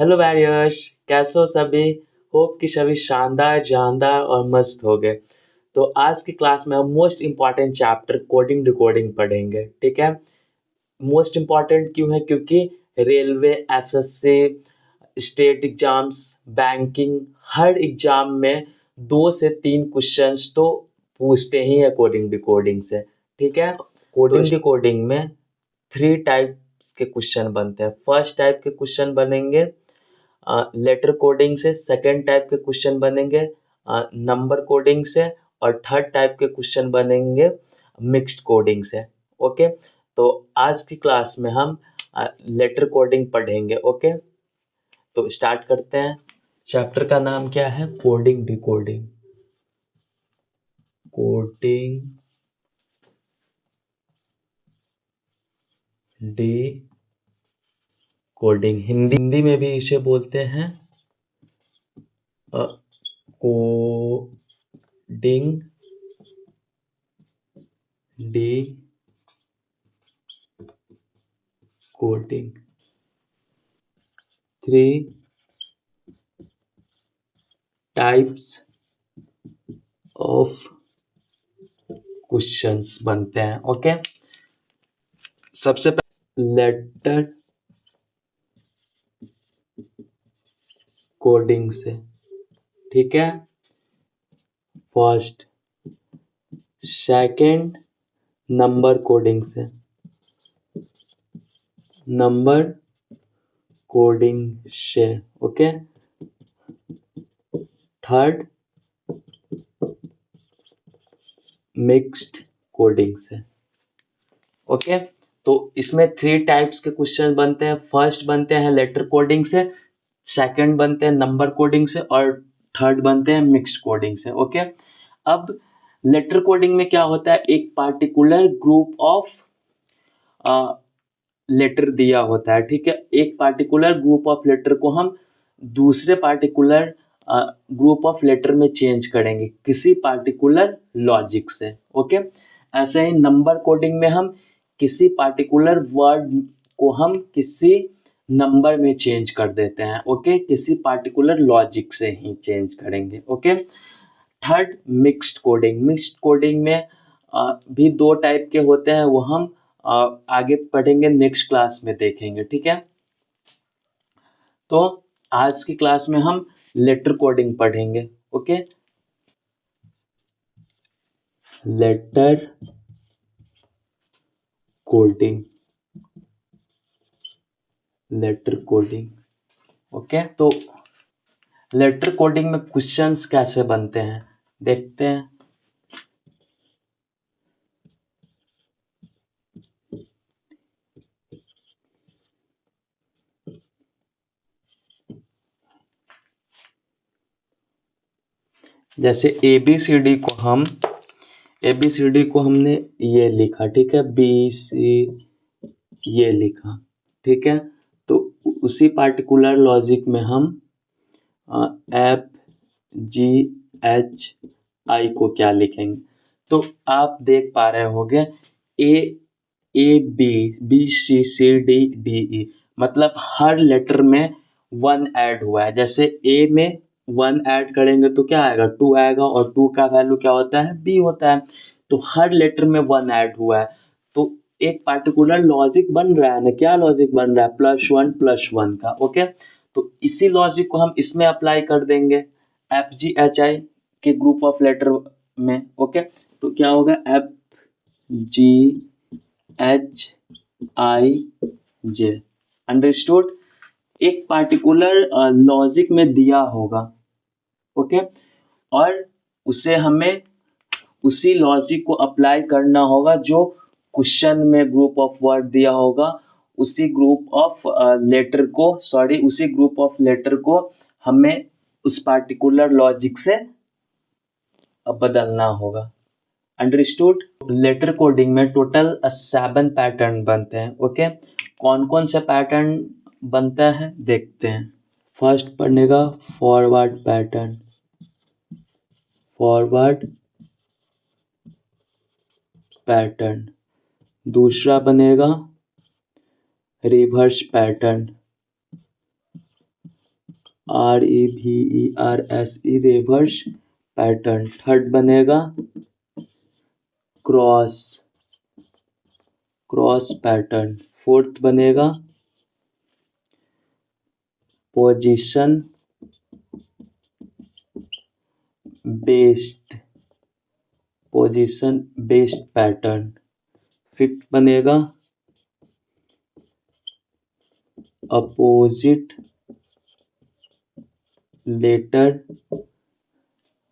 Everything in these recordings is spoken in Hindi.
हेलो वैरियर्स, कैसे हो सभी। होप कि सभी शानदार जानदार और मस्त हो गए। तो आज की क्लास में हम most important chapter coding decoding पढ़ेंगे, ठीक है। मोस्ट इम्पॉर्टेंट क्यों है? क्योंकि railway, SSC, state exams, banking, हर एग्जाम में 2 से 3 क्वेश्चंस तो पूछते ही है कोडिंग डिकोडिंग से, ठीक है। कोडिंग डिकोडिंग में 3 टाइप्स के क्वेश्चन बनते हैं। फर्स्ट टाइप के क्वेश्चन बनेंगे लेटर कोडिंग से, सेकेंड टाइप के क्वेश्चन बनेंगे नंबर कोडिंग से, और थर्ड टाइप के क्वेश्चन बनेंगे मिक्स्ड कोडिंग से। ओके, तो आज की क्लास में हम लेटर कोडिंग पढ़ेंगे। ओके, तो स्टार्ट करते हैं। चैप्टर का नाम क्या है? Coding decoding. Coding D coding, Hindi में भी इसे बोलते हैं coding D coding. 3 types of questions बनते हैं। ओके, सबसे पहले लेटर कोडिंग से, ठीक है। फर्स्ट, सेकंड नंबर कोडिंग से, नंबर कोडिंग से, ओके। थर्ड मिक्स्ड कोडिंग से। ओके, तो इसमें 3 टाइप्स के क्वेश्चन बनते हैं। फर्स्ट बनते हैं लेटर कोडिंग से, सेकंड बनते हैं नंबर कोडिंग से, और थर्ड बनते हैं मिक्स्ड कोडिंग से। ओके, अब लेटर कोडिंग में क्या होता है? एक पार्टिकुलर ग्रुप ऑफ लेटर दिया होता है, ठीक है। एक पार्टिकुलर ग्रुप ऑफ लेटर को हम दूसरे पार्टिकुलर ग्रुप ऑफ लेटर में चेंज करेंगे किसी पार्टिकुलर लॉजिक से। ओके, ऐसे ही नंबर कोडिंग में हम किसी पार्टिकुलर वर्ड को हम किसी नंबर में चेंज कर देते हैं। ओके, किसी पार्टिकुलर लॉजिक से ही चेंज करेंगे। Okay, third mixed coding. Mixed coding में भी 2 टाइप के होते हैं, वो हम आगे पढ़ेंगे, नेक्स्ट क्लास में देखेंगे, ठीक है। तो आज की क्लास में हम लेटर कोडिंग पढ़ेंगे। Okay, letter coding, letter coding. Okay, तो लेटर कोडिंग में क्वेश्चंस कैसे बनते हैं देखते हैं। जैसे ABCD को हमने ये लिखा, ठीक है, BC ये लिखा, ठीक है। तो उसी पार्टिकुलर लॉजिक में हम FGHI को क्या लिखेंगे? तो आप देख पा रहे होंगे ABCD मतलब हर लेटर में 1 ऐड हुआ है। जैसे A में 1 ऐड करेंगे तो क्या आएगा? 2 आएगा, और 2 का वैल्यू क्या होता है? B होता है। तो हर लेटर में 1 ऐड हुआ है, तो एक पार्टिकुलर लॉजिक बन रहा है ना। क्या लॉजिक बन रहा है? +1 का। ओके, तो इसी लॉजिक को हम इसमें अप्लाई कर देंगे FGHI के ग्रुप ऑफ लेटर में। ओके, तो क्या होगा? FGHIJ। अंडरस्टूड? एक पार्टिकुलर लॉजिक में दिया होगा, ओके, और उसे हमें उसी लॉजिक को अप्लाई करना होगा जो क्वेश्चन में ग्रुप ऑफ वर्ड दिया होगा। उसी ग्रुप ऑफ लेटर को हमें उस पार्टिकुलर लॉजिक से बदलना होगा। अंडरस्टूड? लेटर कोडिंग में टोटल 7 पैटर्न बनते हैं। ओके, कौन कौन से पैटर्न बनता है देखते हैं। फर्स्ट बनेगा फॉरवर्ड पैटर्न, फॉरवर्ड पैटर्न। दूसरा बनेगा reverse pattern, REVERSE reverse pattern. Third बनेगा क्रॉस पैटर्न। फोर्थ बनेगा पोजीशन बेस्ड पैटर्न। फिफ्थ बनेगा अपोजिट लेटर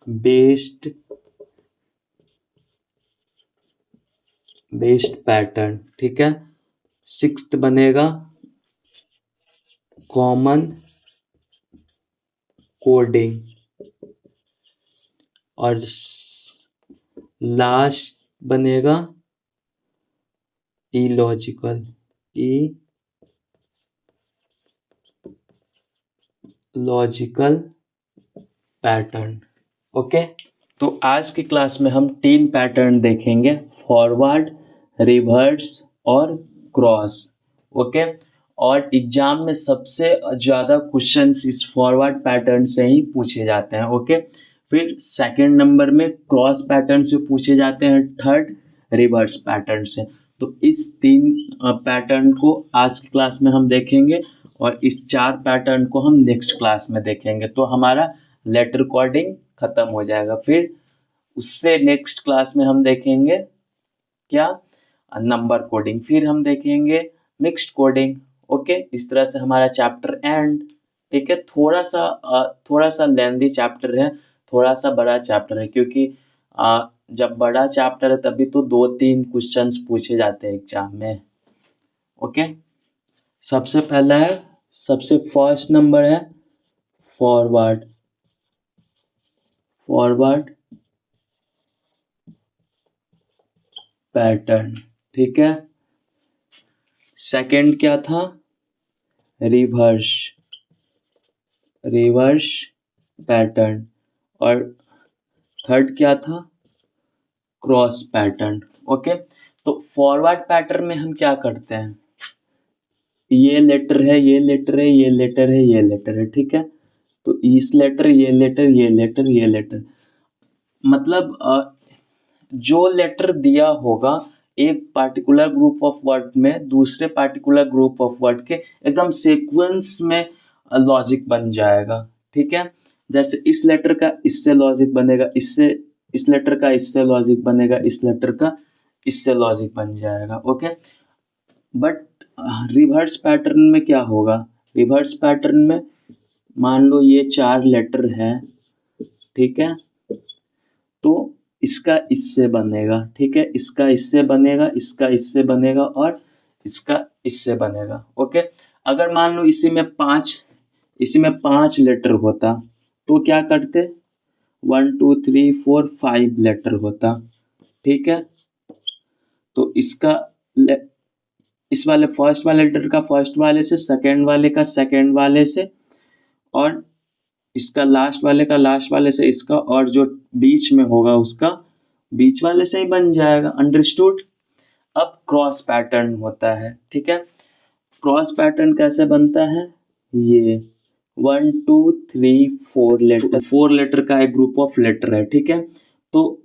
बेस्ड पैटर्न। ठीक है। सिक्स्थ बनेगा कॉमन कोडिंग। और लास्ट बनेगा इलॉजिकल पैटर्न। ओके। तो आज की क्लास में हम 3 पैटर्न देखेंगे, फॉरवर्ड, रिवर्स और क्रॉस। ओके। और एग्जाम में सबसे ज़्यादा क्वेश्चंस इस फॉरवर्ड पैटर्न से ही पूछे जाते हैं। ओके। फिर सेकंड नंबर में क्रॉस पैटर्न से पूछे जाते हैं, थर्ड रिवर्स पैटर्न से। तो इस 3 पैटर्न को आज की क्लास में हम देखेंगे और इस 4 पैटर्न को हम नेक्स्ट क्लास में देखेंगे। तो हमारा लेटर कोडिंग खत्म हो जाएगा। फिर उससे नेक्स्ट क्लास में हम देखेंगे क्या, नंबर कोडिंग। फिर हम देखेंगे मिक्स्ड कोडिंग। ओके। इस तरह से हमारा चैप्टर एंड। ठीक है। थोड़ा सा लेंदी चैप्टर है, थोड़ा सा बड़ा चैप्टर है, क्योंकि जब बड़ा चैप्टर है तभी तो 2-3 क्वेश्चंस पूछे जाते हैं एग्जाम में। ओके। सबसे पहला है, सबसे फर्स्ट नंबर है फॉरवर्ड पैटर्न। ठीक है। सेकंड क्या था, रिवर्स पैटर्न। और थर्ड क्या था, क्रॉस पैटर्न। ओके। तो फॉरवर्ड पैटर्न में हम क्या करते हैं, ये लेटर है, ये लेटर है, ये लेटर है, ये लेटर है। ठीक है। तो इस लेटर, ये लेटर, ये लेटर, ये लेटर, मतलब जो लेटर दिया होगा एक पार्टिकुलर ग्रुप ऑफ वर्ड में दूसरे पार्टिकुलर ग्रुप ऑफ वर्ड के एकदम सीक्वेंस में लॉजिक बन जाएगा। ठीक है। जैसे इस लेटर का इससे लॉजिक बनेगा, इस लेटर का इससे लॉजिक बनेगा, इस लेटर का इससे लॉजिक बन जाएगा। ओके। बट रिवर्स पैटर्न में क्या होगा, रिवर्स पैटर्न में मान लो ये 4 लेटर है। ठीक है। तो इसका इससे बनेगा। ठीक है। इसका इससे बनेगा, इसका इससे बनेगा और इसका इससे बनेगा। ओके। अगर मान लो इसी में 5 लेटर होता तो क्या करते, 1 2 3 4 5 लेटर होता। ठीक है। तो इस वाले फर्स्ट वाले लेटर का फर्स्ट वाले से, सेकंड वाले का सेकंड वाले से, और इसका लास्ट वाले का लास्ट वाले से, इसका और जो बीच में होगा उसका बीच वाले से ही बन जाएगा। अंडरस्टूड। अब क्रॉस पैटर्न होता है। ठीक है। क्रॉस पैटर्न कैसे बनता है, ये 1 2 3 4 लेटर, 4 लेटर का एक ग्रुप ऑफ लेटर है। ठीक है। तो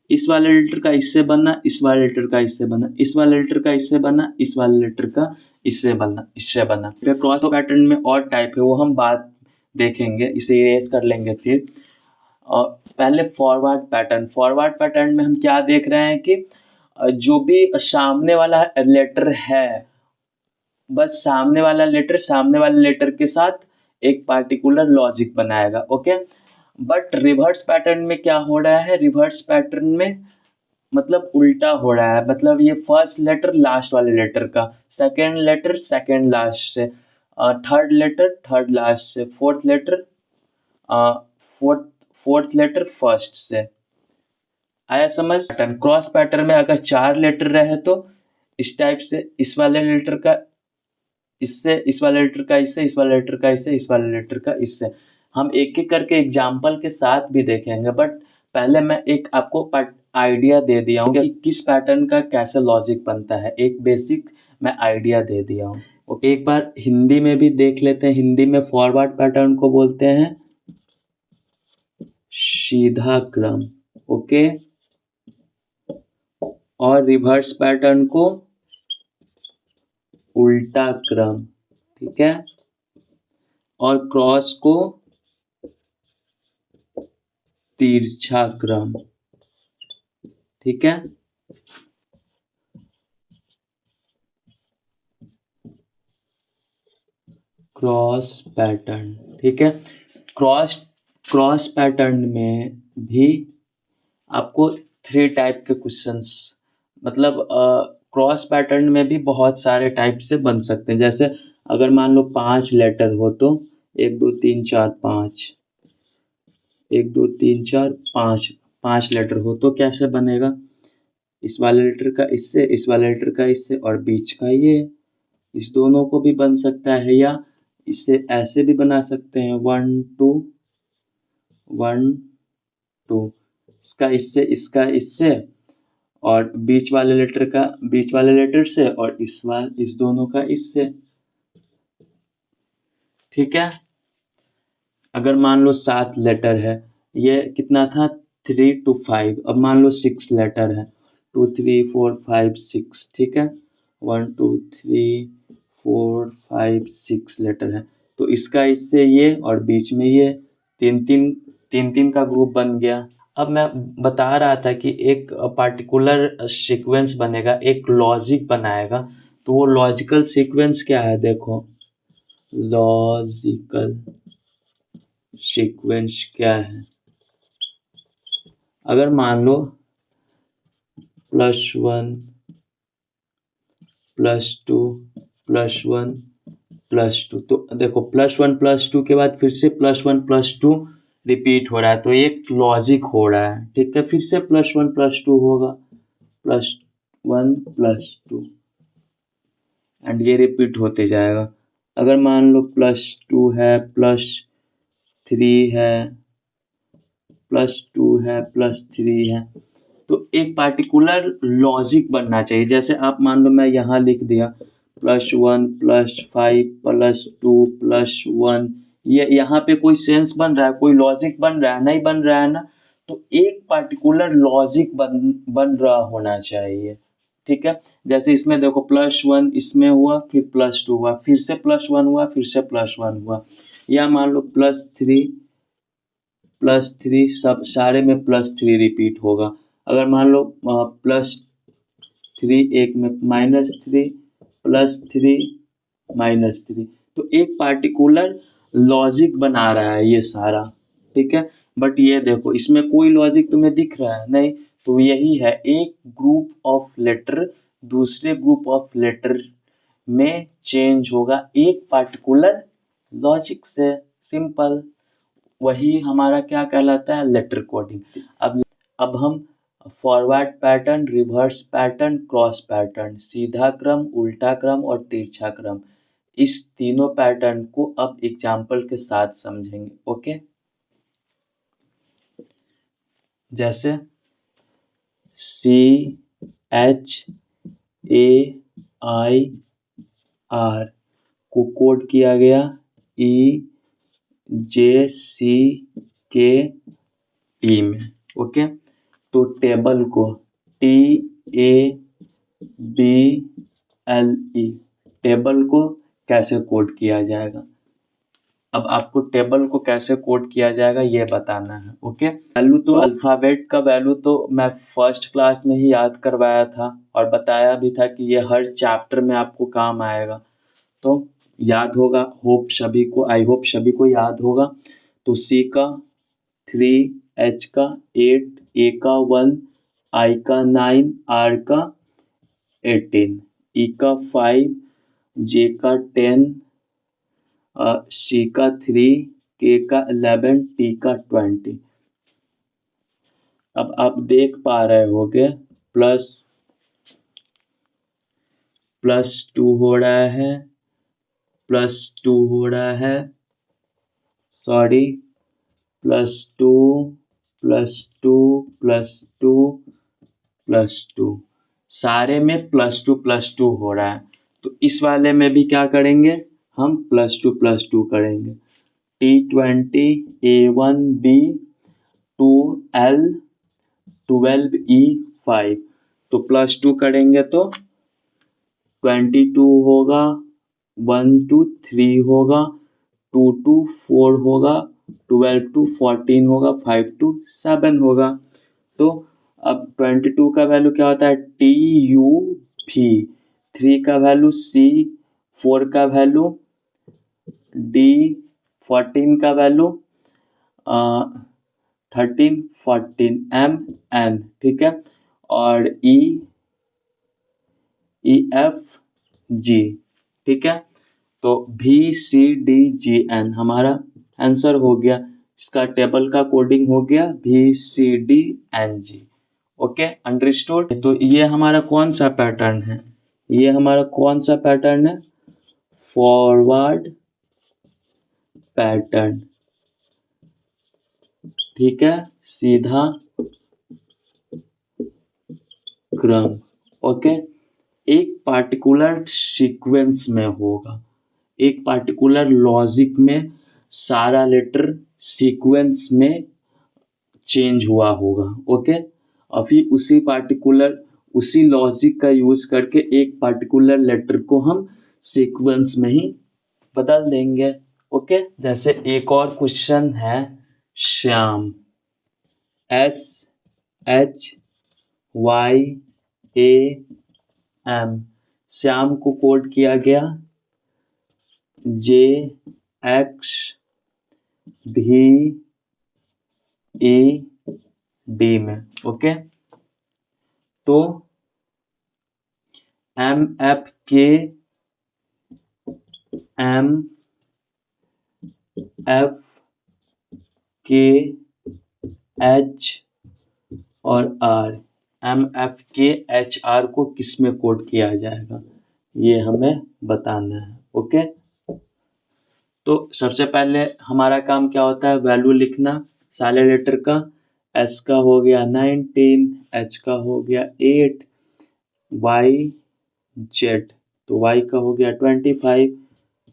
इस वाले लेटर का इससे बनना, इस वाले लेटर का इससे बनना, इस वाले लेटर का इससे बनना, इस वाले लेटर का इससे बनना। फिर क्रॉस पैटर्न में और टाइप है, वो हम बात देखेंगे, इसे इरेज कर लेंगे। फिर और पहले फॉरवर्ड पैटर्न में हम क्या देख रहे हैं कि जो भी सामने वाला लेटर है, बस सामने वाले लेटर के साथ एक पार्टिकुलर लॉजिक बनाएगा। ओके। बट रिवर्स पैटर्न में क्या हो रहा है, रिवर्स पैटर्न में मतलब उल्टा हो रहा है। मतलब ये फर्स्ट लेटर लास्ट वाले लेटर का, सेकंड लेटर सेकंड लास्ट से, थर्ड लेटर थर्ड लास्ट से, फोर्थ लेटर फर्स्ट से। आया समझ। क्रॉस पैटर्न में अगर 4 लेटर रहे तो इस टाइप से, इस वाले लेटर का इससे, इस वाले लेटर का इससे, इस वाले लेटर का इससे, इस वाले लेटर का इससे। हम एक एक करके एग्जाम्पल के साथ भी देखेंगे, बट पहले मैं एक आपको आइडिया दे दिया हूँ कि किस पैटर्न का कैसे लॉजिक बनता है। एक बेसिक मैं आइडिया दे दिया हूँ। एक बार हिंदी में भी देख लेते हैं। हिंदी में फॉरवर्ड पैटर्न को बोलते हैं सीधा क्रम, ओके, और रिवर्स पैटर्न को उल्टा क्रम, ठीक है, और क्रॉस को तिरछा क्रम, ठीक है। क्रॉस पैटर्न, ठीक है। क्रॉस पैटर्न में भी आपको 3 टाइप के क्वेश्चंस, मतलब क्रॉस पैटर्न में भी बहुत सारे टाइप से बन सकते हैं। जैसे अगर मान लो 5 लेटर हो तो 1 2 3 4 5, 1 2 3 4 5, 5 लेटर हो तो कैसे बनेगा? इस वाले लेटर का इससे, इस वाले लेटर का इससे, और बीच का ये। इस दोनों को भी बन सकता है, या इससे ऐसे भी बना सकते हैं 1 2 1 2, इसका इससे, इसका इससे, और बीच वाले लेटर का बीच वाले लेटर से, और इस दोनों का इससे, ठीक है। अगर मान लो 7 लेटर है, ये कितना था 3 to 5, अब मान लो 6 लेटर है 2 3 4 5 6, ठीक है, 1 2 3 4 5 6 लेटर है, तो इसका इससे ये और बीच में ये, तीन तीन का ग्रुप बन गया। अब मैं बता रहा था कि एक पार्टिकुलर सीक्वेंस बनेगा, एक लॉजिक बनाएगा, तो वो लॉजिकल सीक्वेंस क्या है? देखो, लॉजिकल सीक्वेंस क्या है? अगर मान लो +1 +2 +1 +2, तो देखो +1 +2 के बाद फिर से +1 +2 रिपीट हो रहा है, तो एक लॉजिक हो रहा है, ठीक है। फिर से +1 +2 होगा, +1 +2, एंड ये रिपीट होते जाएगा। अगर मान लो +2 है, +3 है, +2 है, +3 है, तो एक पार्टिकुलर लॉजिक बनना चाहिए। जैसे आप मान लो मैं यहाँ लिख दिया +1 +5 +2 +1, ये यहाँ पे कोई सेंस बन रहा है, कोई लॉजिक बन रहा है? नहीं बन रहा है ना। तो एक पार्टिकुलर लॉजिक बन रहा होना चाहिए, ठीक है। जैसे इसमें देखो +1 इसमें हुआ, फिर +2 हुआ, फिर से +1 हुआ, फिर से +1 हुआ, या मान लो +3 सब सारे में +3 रिपीट होगा। अगर मान लो +3 एक में -3 +3 -3, तो एक पार्टिकुलर लॉजिक बना रहा है ये सारा, ठीक है। बट ये देखो इसमें कोई लॉजिक तुम्हें दिख रहा है नहीं, तो यही है, एक ग्रुप ऑफ लेटर दूसरे ग्रुप ऑफ लेटर में चेंज होगा एक पार्टिकुलर लॉजिक से, सिंपल। वही हमारा क्या कहलाता है? Letter coding. अब हम forward pattern, reverse pattern, cross pattern, सीधा क्रम, उल्टा क्रम और तिरछा क्रम, इस तीनों पैटर्न को अब एग्जाम्पल के साथ समझेंगे, ओके। जैसे CHAIR को कोड किया गया EJCK में, ओके। तो टेबल को TABLE, टेबल को कैसे कोड किया जाएगा? अब आपको टेबल को कैसे कोड किया जाएगा ये बताना है, ओके। वैल्यू तो अल्फ़ाबेट का वैल्यू तो मैं फर्स्ट क्लास में ही याद करवाया था और बताया भी था कि ये हर चैप्टर में आपको काम आएगा, तो याद होगा, होप सभी को, आई होप सभी को याद होगा। तो C का 3, H का 8, A का 1, I का 9, R का 18, E का 5, J का 10, C का 3, K का 11, T का 20। अब आप देख पा रहे होगे +2 हो रहा है, +2 हो रहा है, सॉरी, +2 +2 +2 +2, सारे में +2 +2 हो रहा है। तो इस वाले में भी क्या करेंगे, हम +2 करेंगे। T20 A1B 2L 12E5, तो +2 करेंगे तो 22 होगा, 1 2 3 होगा, 2 2 4 होगा, 12 2 14 होगा, 5 2 7 होगा। तो अब 22 का वैल्यू क्या होता है, TUV, 3 का वैल्यू C, 4 का वैल्यू D, 14 का वैल्यू 13 14 MN, ठीक है। और EFG, ठीक है। तो VCDGN हमारा आंसर हो गया, इसका टेबल का कोडिंग हो गया VCDNG। Okay, understood. तो ये हमारा कौन सा पैटर्न है, ये हमारा कौन सा पैटर्न है, फॉरवर्ड पैटर्न, ठीक है, सीधा क्रम। ओके, एक पार्टिकुलर सीक्वेंस में होगा, एक पार्टिकुलर लॉजिक में सारा लेटर सीक्वेंस में चेंज हुआ होगा। ओके, और फिर उसी लॉजिक का यूज करके एक पार्टिकुलर लेटर को हम सीक्वेंस में ही बदल देंगे। ओके, जैसे एक और क्वेश्चन है, श्याम, SHYAM, श्याम को कोड किया गया JXVED में। ओके, तो MFKH और MFKHR को किस में कोड किया जाएगा, ये हमें बताना है। ओके, तो सबसे पहले हमारा काम क्या होता है, वैल्यू लिखना सारे लेटर का। S का हो गया 19, H का हो गया 8, YZ, तो Y का हो गया 25,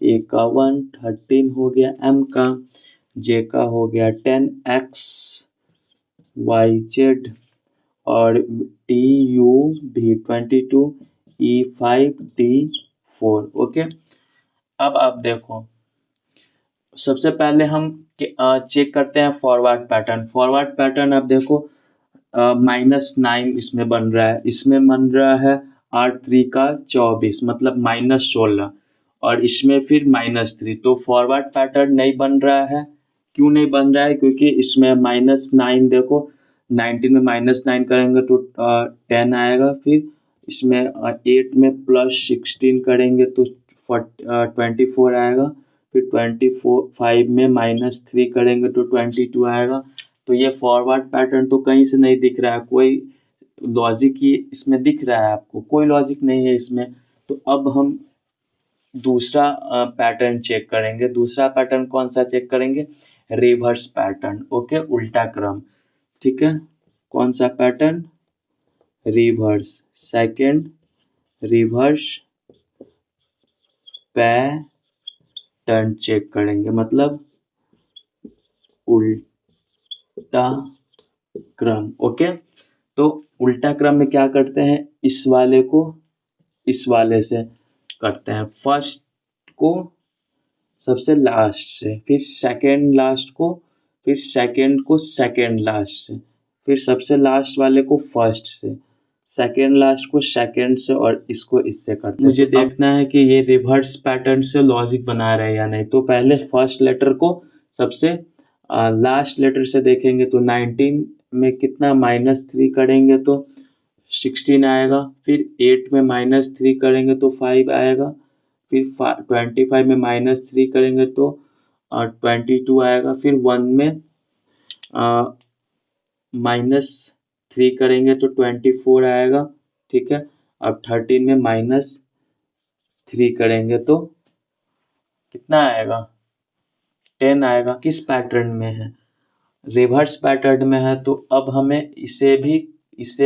A का 1, 13 हो गया, M का, J का हो गया 10X YZ, और TU भी 22, E5 D4। ओके, अब आप देखो, सबसे पहले हम चेक करते हैं फॉरवर्ड पैटर्न। फॉरवर्ड पैटर्न आप देखो, -9 इसमें बन रहा है, इसमें बन रहा है 8 3 का 24, मतलब -16, और इसमें फिर -3, तो फॉरवर्ड पैटर्न नहीं बन रहा है। क्यों नहीं बन रहा है, क्योंकि इसमें -9 देखो, 19 में -9 करेंगे तो 10 आएगा, फिर इसमें 8 में +16 करेंगे तो 24 आएगा, फिर 25 में -3 करेंगे तो 22 आएगा। तो ये फॉरवर्ड पैटर्न तो कहीं से नहीं दिख रहा है, कोई लॉजिक ही इसमें दिख रहा है आपको, कोई लॉजिक नहीं है इसमें। तो अब हम दूसरा पैटर्न चेक करेंगे। दूसरा पैटर्न कौन सा चेक करेंगे, रिवर्स पैटर्न। ओके, उल्टा क्रम, ठीक है। कौन सा pattern, reverse, second reverse pattern check करेंगे, मतलब उल्टा क्रम। ओके, तो उल्टा क्रम में क्या करते हैं, इस वाले को इस वाले से करते हैं, फर्स्ट को सबसे लास्ट से, फिर सेकंड लास्ट को, फिर सेकंड को सेकंड लास्ट से, फिर सबसे लास्ट वाले को फर्स्ट से, सेकंड लास्ट को सेकंड से, और इसको इससे करते हैं। मुझे देखना है कि ये रिवर्स पैटर्न से लॉजिक बना रहे हैं या नहीं। तो पहले फर्स्ट लेटर को सबसे लास्ट लेटर से देखेंगे, तो 19 में कितना -3 करेंगे तो 16 आएगा, फिर 8 में -3 करेंगे तो 5 आएगा, फिर 25 में -3 करेंगे तो 22 आएगा, फिर 1 में -3 करेंगे तो 24 आएगा, ठीक है। अब 13 में -3 करेंगे तो कितना आएगा, 10 आएगा। किस पैटर्न में है, रिवर्स पैटर्न में है। तो अब हमें इसे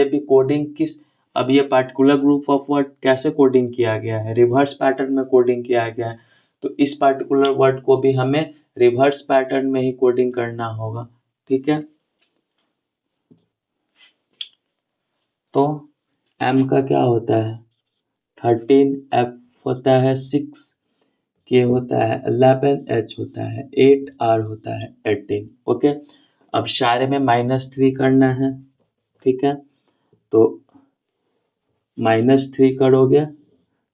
भी कोडिंग किस अब ये पार्टिकुलर ग्रुप ऑफ वर्ड कैसे कोडिंग किया गया है, रिवर्स पैटर्न में कोडिंग किया गया है, तो इस पार्टिकुलर वर्ड को भी हमें रिवर्स पैटर्न में ही कोडिंग करना होगा, ठीक है। तो m का क्या होता है 13, f होता है 6, k होता है 11, h होता है 8, r होता है 18। ओके, अब सारे में -3 करना है, ठीक है। तो -3 करोगे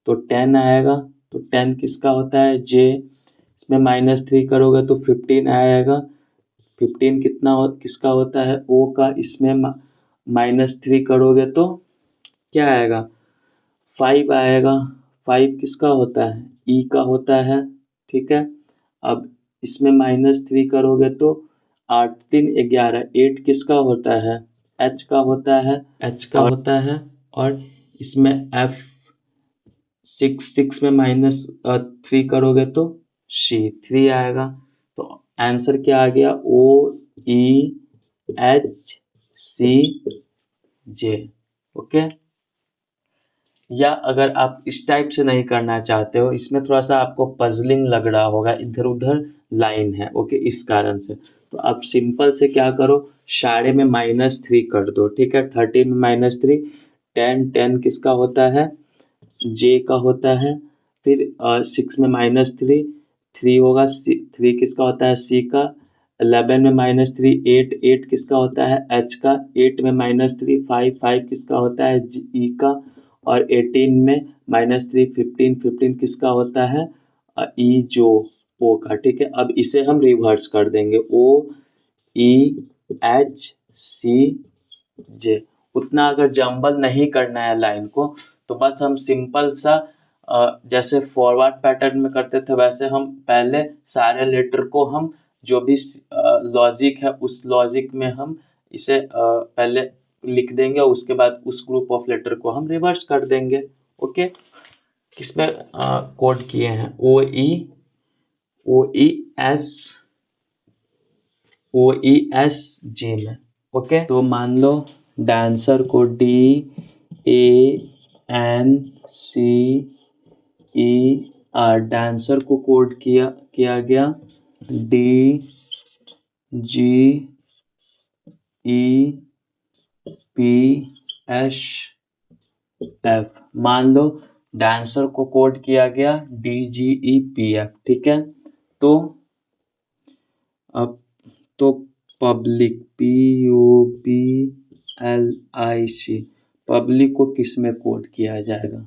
तो 10 आएगा, तो 10 किसका होता है j, इसमें -3 करोगे तो 15 आएगा, 15 किसका होता है o का, इसमें -3 करोगे तो क्या आएगा 5 आएगा, 5 किसका होता है e का होता है, ठीक है। अब इसमें -3 करोगे तो 8 3 11, 8 किसका होता है h का होता है, और इसमें f 6 में -3 करोगे तो c 3 आएगा। तो आंसर क्या आ गया o e h c j। Okay, या अगर आप इस टाइप से नहीं करना चाहते हो, इसमें थोड़ा सा आपको पजलिंग लग रहा होगा, इधर उधर लाइन है, ओके, इस कारण से, तो आप सिंपल से क्या करो, सारे में -3 कर दो, ठीक है। 13 में -3, 10 किसका होता है जे का होता है, फिर 6 में -3, 3 होगा, 3 किसका होता है सी का, 11 में -3, 8 किसका होता है एच का, 8 में -3, 5 किसका होता है ई का, और 18 में -3, 15 किसका होता है ई जो ओ का, ठीक है। अब इसे हम रिवर्स कर देंगे, ओ ई एच सी जे। उतना अगर जंबल नहीं करना है लाइन को, तो बस हम सिंपल सा जैसे फॉरवर्ड पैटर्न में करते थे वैसे हम पहले सारे लेटर को हम जो भी लॉजिक है उस लॉजिक में हम इसे पहले लिख देंगे, उसके बाद उस ग्रुप ऑफ लेटर को हम रिवर्स कर देंगे। ओके, किसमें कोड किए हैं ओ ई एस जी में। ओके, तो मान लो डांसर को DANCER, डांसर को कोड किया गया DGEPSF। मान लो डांसर को कोड किया गया DGEPF, ठीक है। तो अब तो पब्लिक PUBLIC, पब्लिक को किस में कोड किया जाएगा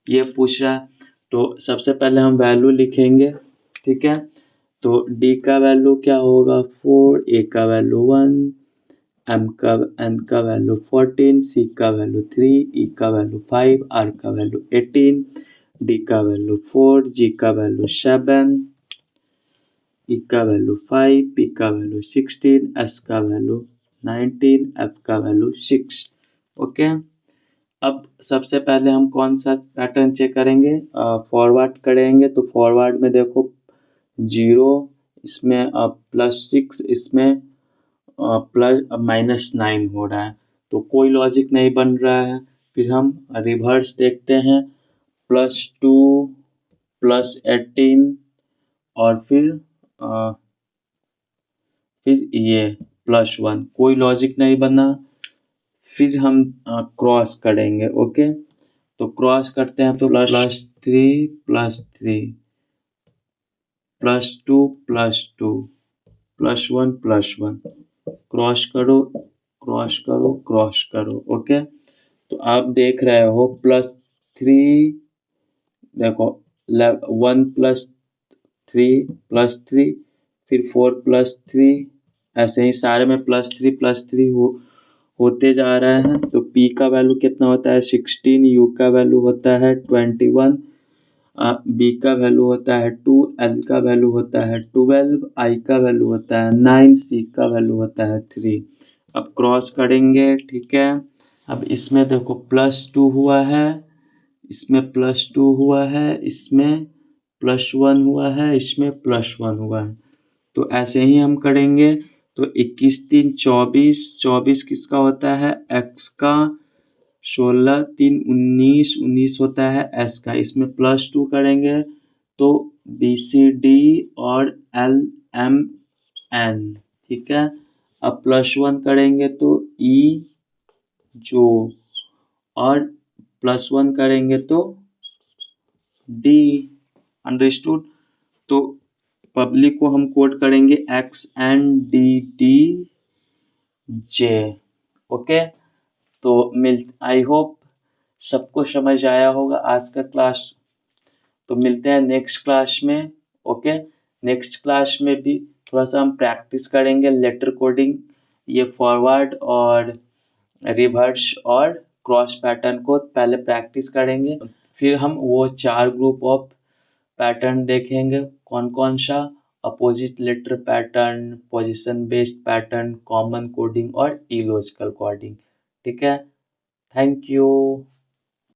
ये पूछ रहा है। तो सबसे पहले हम वैल्यू लिखेंगे, ठीक है। तो D का वैल्यू क्या होगा 4, A का वैल्यू 1, N का वैल्यू 14, C का वैल्यू 3, E का वैल्यू 5, R का वैल्यू 18, D का वैल्यू 4, G का वैल्यू 7, E का वैल्यू 5, P का वैल्यू 16, S का वैल्यू 19, F का वैल्यू 6। ओके, अब सबसे पहले हम कौन सा पैटर्न चेक करेंगे, फॉरवर्ड करेंगे। तो फॉरवर्ड में देखो 0, इसमें +6, इसमें -9 हो रहा है, तो कोई लॉजिक नहीं बन रहा है। फिर हम रिवर्स देखते हैं, +2, +18 और फिर ये +1, कोई लॉजिक नहीं बना। फिर हम क्रॉस करेंगे। ओके, तो क्रॉस करते हैं, तो +3 +3 +2 +2 +1 +1, क्रॉस करो। ओके, तो आप देख रहे हो +3, देखो 1 +3 +3, फिर 4 +3, ऐसे ही सारे में +3 होते जा रहे हैं। तो P का वैल्यू कितना होता है 16, U का वैल्यू होता है 21, B का वैल्यू होता है 2, L का वैल्यू होता है 12, I का वैल्यू होता है 9, C का वैल्यू होता है 3। अब क्रॉस करेंगे, ठीक है। अब इसमें देखो +2 हुआ है, इसमें +2 हुआ है, इसमें +1 हुआ है, इसमें +1 हुआ है। तो ऐसे ही हम करेंगे। तो 21 3 24, 24 किसका होता है x का, 16 3 19 19 होता है एस का, इसमें +2 करेंगे तो BCD और LMN, ठीक है। अब +1 करेंगे तो E जो, और +1 करेंगे तो D, अंडरस्टूड। तो पब्लिक को हम कोड करेंगे XNDDJ, ओके। तो आई होप सबको समझ आया होगा आज का क्लास। तो मिलते हैं नेक्स्ट क्लास में, ओके। नेक्स्ट क्लास में भी थोड़ा सा हम प्रैक्टिस करेंगे लेटर कोडिंग, ये फॉरवर्ड और रिवर्स और क्रॉस पैटर्न को पहले प्रैक्टिस करेंगे, फिर हम वो 4 ग्रुप ऑफ पैटर्न देखेंगे कौन कौन सा, opposite letter pattern, position based pattern, common coding और इलॉजिकल कोडिंग, ठीक है। Thank you.